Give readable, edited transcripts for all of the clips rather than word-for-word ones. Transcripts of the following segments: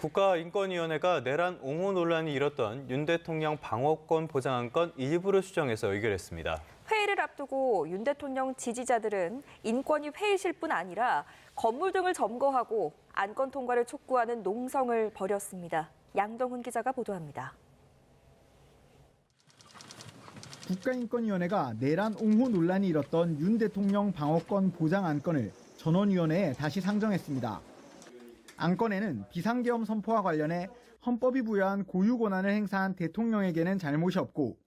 국가인권위원회가 내란 옹호 논란이 일었던 윤 대통령 방어권 보장안건 일부를 수정해서 의결했습니다. 회의를 앞두고 윤 대통령 지지자들은 인권위 회의실 뿐 아니라 건물 등을 점거하고 안건 통과를 촉구하는 농성을 벌였습니다. 양동훈 기자가 보도합니다. 국가인권위원회가 내란 옹호 논란이 일었던 윤 대통령 방어권 보장 안건을 전원위원회에 다시 상정했습니다. 안건에는 비상계엄 선포와 관련해 헌법이 부여한 고유 권한을 행사한 대통령에게는 잘못이 없고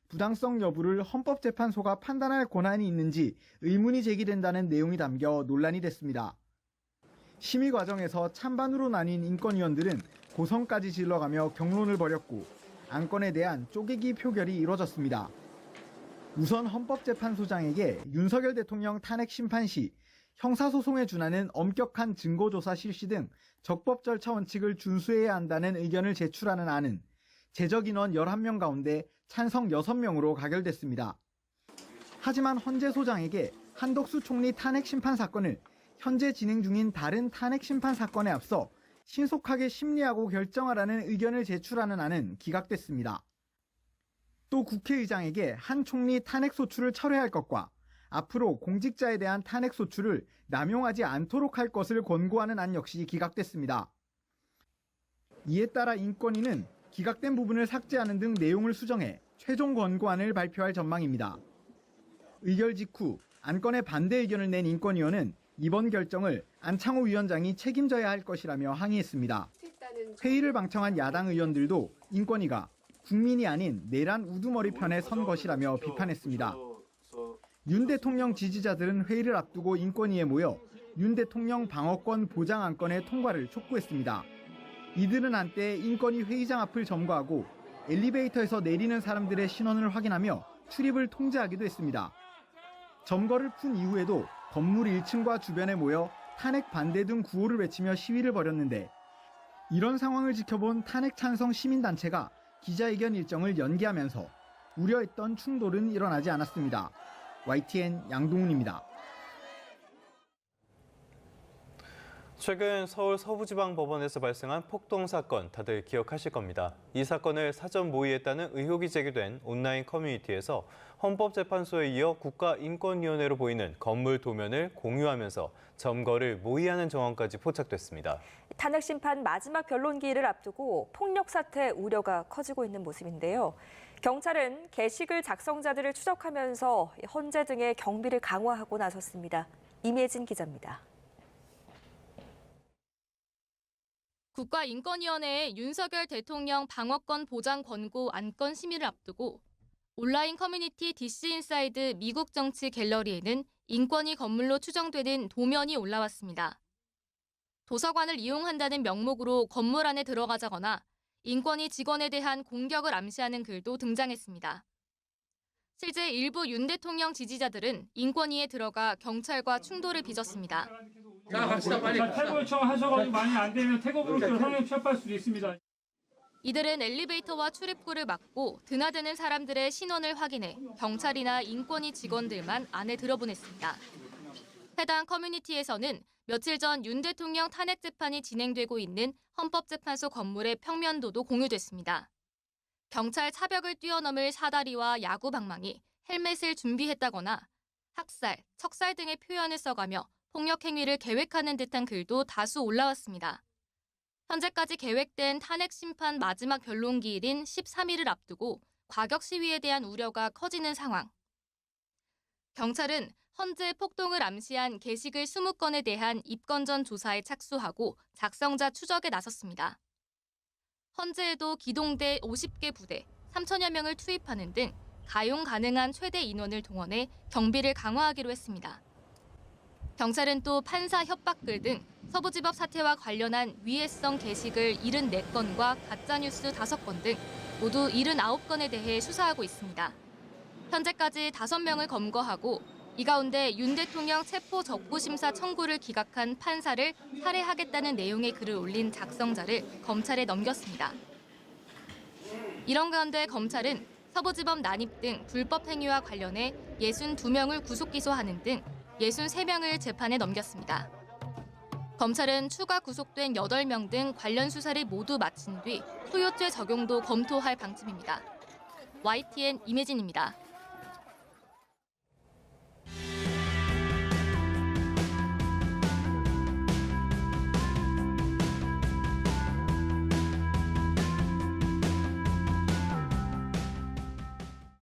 부당성 여부를 헌법재판소가 판단할 권한이 있는지 의문이 제기된다는 내용이 담겨 논란이 됐습니다. 심의 과정에서 찬반으로 나뉜 인권위원들은 고성까지 질러가며 경론을 벌였고 안건에 대한 쪼개기 표결이 이뤄졌습니다. 우선 헌법재판소장에게 윤석열 대통령 탄핵 심판 시 형사소송에 준하는 엄격한 증거조사 실시 등 적법 절차 원칙을 준수해야 한다는 의견을 제출하는 안은 제적 인원 11명 가운데 찬성 6명으로 가결됐습니다. 하지만 헌재 소장에게 한덕수 총리 탄핵 심판 사건을 현재 진행 중인 다른 탄핵 심판 사건에 앞서 신속하게 심리하고 결정하라는 의견을 제출하는 안은 기각됐습니다. 또 국회의장에게 한 총리 탄핵 소추를 철회할 것과 앞으로 공직자에 대한 탄핵 소추를 남용하지 않도록 할 것을 권고하는 안 역시 기각됐습니다. 이에 따라 인권위는 기각된 부분을 삭제하는 등 내용을 수정해 최종 권고안을 발표할 전망입니다. 의결 직후 안건에 반대 의견을 낸 인권위원은 이번 결정을 안창호 위원장이 책임져야 할 것이라며 항의했습니다. 회의를 방청한 야당 의원들도 인권위가 국민이 아닌 내란 우두머리 편에 선 것이라며 비판했습니다. 윤 대통령 지지자들은 회의를 앞두고 인권위에 모여 윤 대통령 방어권 보장 안건의 통과를 촉구했습니다. 이들은 한때 인권위 회의장 앞을 점거하고 엘리베이터에서 내리는 사람들의 신원을 확인하며 출입을 통제하기도 했습니다. 점거를 푼 이후에도 건물 1층과 주변에 모여 탄핵 반대 등 구호를 외치며 시위를 벌였는데 이런 상황을 지켜본 탄핵 찬성 시민단체가 기자회견 일정을 연기하면서 우려했던 충돌은 일어나지 않았습니다. YTN 양동훈입니다. 최근 서울 서부지방법원에서 발생한 폭동 사건 다들 기억하실 겁니다. 이 사건을 사전 모의했다는 의혹이 제기된 온라인 커뮤니티에서 헌법재판소에 이어 국가인권위원회로 보이는 건물 도면을 공유하면서 점거를 모의하는 정황까지 포착됐습니다. 탄핵 심판 마지막 변론기일을 앞두고 폭력 사태 우려가 커지고 있는 모습인데요. 경찰은 게시글 작성자들을 추적하면서 헌재 등의 경비를 강화하고 나섰습니다. 임예진 기자입니다. 국가인권위원회의 윤석열 대통령 방어권 보장 권고 안건 심의를 앞두고 온라인 커뮤니티 DC인사이드 미국 정치 갤러리에는 인권위 건물로 추정되는 도면이 올라왔습니다. 도서관을 이용한다는 명목으로 건물 안에 들어가자거나 인권위 직원에 대한 공격을 암시하는 글도 등장했습니다. 실제 일부 윤 대통령 지지자들은 인권위에 들어가 경찰과 충돌을 빚었습니다. 자, 갑시다, 빨리. 태고 요청하셔가지고 많이 안 되면 태고부로 성형 취업할 수도 있습니다. 이들은 엘리베이터와 출입구를 막고 드나드는 사람들의 신원을 확인해 경찰이나 인권위 직원들만 안에 들어보냈습니다. 해당 커뮤니티에서는 며칠 전 윤 대통령 탄핵 재판이 진행되고 있는 헌법재판소 건물의 평면도도 공유됐습니다. 경찰 차벽을 뛰어넘을 사다리와 야구 방망이, 헬멧을 준비했다거나 학살, 척살 등의 표현을 써가며 폭력 행위를 계획하는 듯한 글도 다수 올라왔습니다. 현재까지 계획된 탄핵 심판 마지막 변론기일인 13일을 앞두고 과격 시위에 대한 우려가 커지는 상황. 경찰은 헌재 폭동을 암시한 게시글 20건에 대한 입건 전 조사에 착수하고 작성자 추적에 나섰습니다. 헌재에도 기동대 50개 부대, 3천여 명을 투입하는 등 가용 가능한 최대 인원을 동원해 경비를 강화하기로 했습니다. 경찰은 또 판사 협박글 등 서부지법 사태와 관련한 위해성 게시글 74건과 가짜뉴스 5건 등 모두 79건에 대해 수사하고 있습니다. 현재까지 5명을 검거하고 이 가운데 윤 대통령 체포 적부심사 청구를 기각한 판사를 살해하겠다는 내용의 글을 올린 작성자를 검찰에 넘겼습니다. 이런 가운데 검찰은 서부지법 난입 등 불법 행위와 관련해 62명을 구속 기소하는 등 63명을 재판에 넘겼습니다. 검찰은 추가 구속된 8명 등 관련 수사를 모두 마친 뒤 후유죄 적용도 검토할 방침입니다. YTN 임혜진입니다.